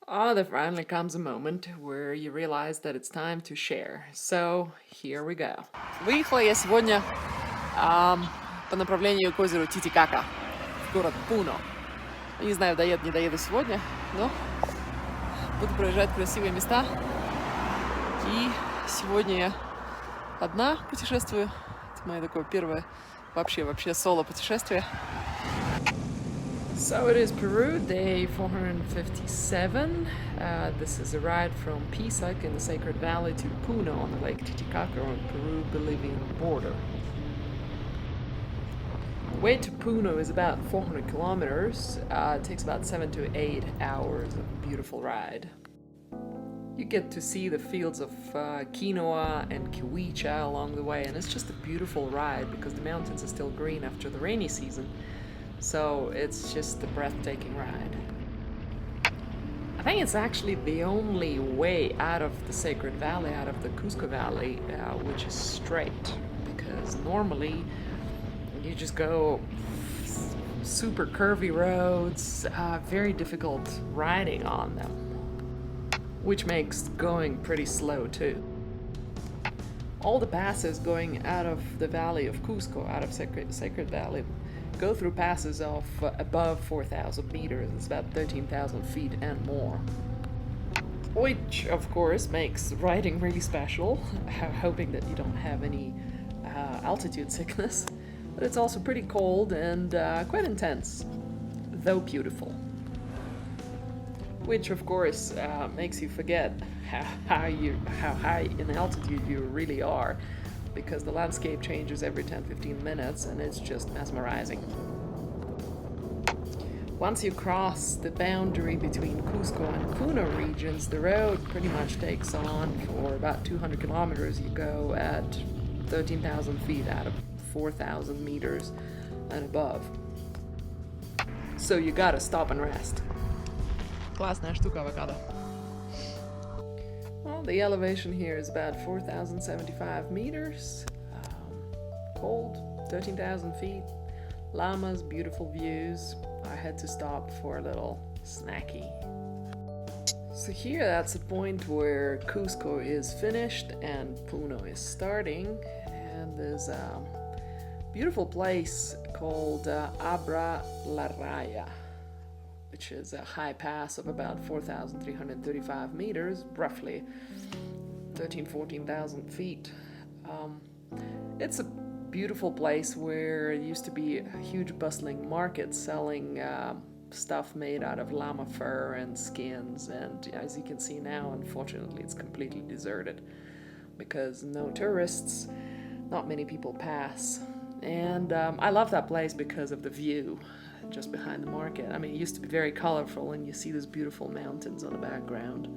There finally comes a moment where you realize that it's time to share. So, here we go. Выехала я сегодня по направлению к озеру Титикака, в город Пуно. Не знаю, доеду, не доеду сегодня, но буду проезжать красивые места. И сегодня я одна путешествую. Это мое такое первое вообще соло-путешествие. So it is Peru, day 457. This is a ride from Pisac in the Sacred Valley to Puno on the Lake Titicaca on Peru-Bolivian border. The way to Puno is about 400 kilometers. It takes about 7 to 8 hours of a beautiful ride. You get to see the fields of quinoa and kiwicha along the way, and it's just a beautiful ride because the mountains are still green after the rainy season. So it's just a breathtaking ride. I think it's actually the only way out of the Sacred Valley, out of the Cusco Valley, which is straight. Because normally you just go super curvy roads, very difficult riding on them, which makes going pretty slow too. All the passes going out of the valley of Cusco, out of Sacred Valley, go through passes of above 4,000 meters. It's about 13,000 feet and more. Which, of course, makes riding really special, hoping that you don't have any altitude sickness. But it's also pretty cold and quite intense, though beautiful. Which, of course, makes you forget how high in altitude you really are, because the landscape changes every 10-15 minutes and it's just mesmerizing. Once you cross the boundary between Cusco and Puno regions, the road pretty much takes on for about 200 kilometers. You go at 13,000 feet out of 4,000 meters and above. So you gotta stop and rest. Классная штука авокадо. Well, the elevation here is about 4,075 meters. Cold, 13,000 feet. Llamas, beautiful views. I had to stop for a little snacky. So here, that's the point where Cusco is finished and Puno is starting. And there's a beautiful place called Abra La Raya, which is a high pass of about 4,335 meters, roughly 14,000 feet. It's a beautiful place where it used to be a huge bustling market selling stuff made out of llama fur and skins, and as you can see now, unfortunately, it's completely deserted because no tourists, not many people pass. And I love that place because of the view just behind the market. I mean, it used to be very colorful and you see these beautiful mountains on the background.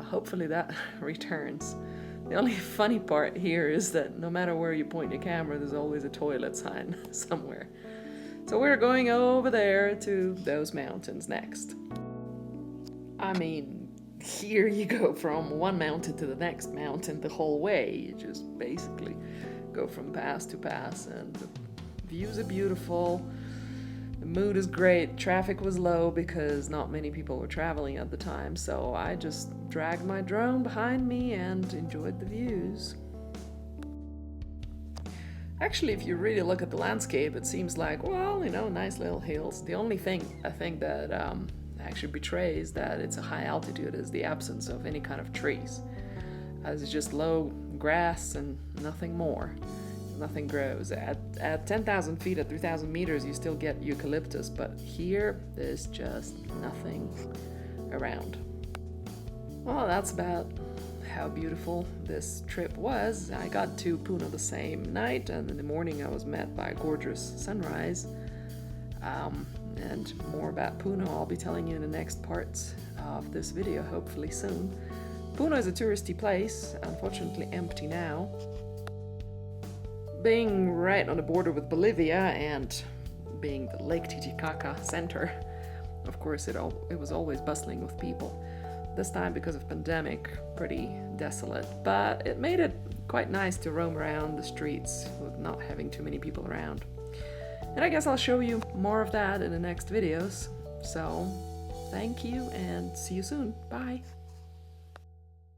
Hopefully that returns. The only funny part here is that no matter where you point your camera, there's always a toilet sign somewhere. So we're going over there to those mountains next. I mean, here you go from one mountain to the next mountain the whole way. You just basically go from pass to pass, and the views are beautiful. The mood is great. Traffic was low because not many people were traveling at the time, so I just dragged my drone behind me and enjoyed the views. Actually, if you really look at the landscape, it seems like, well, nice little hills. The only thing I think that actually betrays that it's a high altitude is the absence of any kind of trees. As it's just low grass and nothing more. Nothing grows. At 10,000 feet, at 3,000 meters, you still get eucalyptus, but here there's just nothing around. Well, that's about how beautiful this trip was. I got to Puno the same night, and in the morning I was met by a gorgeous sunrise. And more about Puno I'll be telling you in the next parts of this video, hopefully soon. Puno is a touristy place, unfortunately empty now. Being right on the border with Bolivia and being the Lake Titicaca center, of course it was always bustling with people. This time, because of pandemic, pretty desolate, but it made it quite nice to roam around the streets with not having too many people around. And I guess I'll show you more of that in the next videos, so Thank you and see you soon. Bye.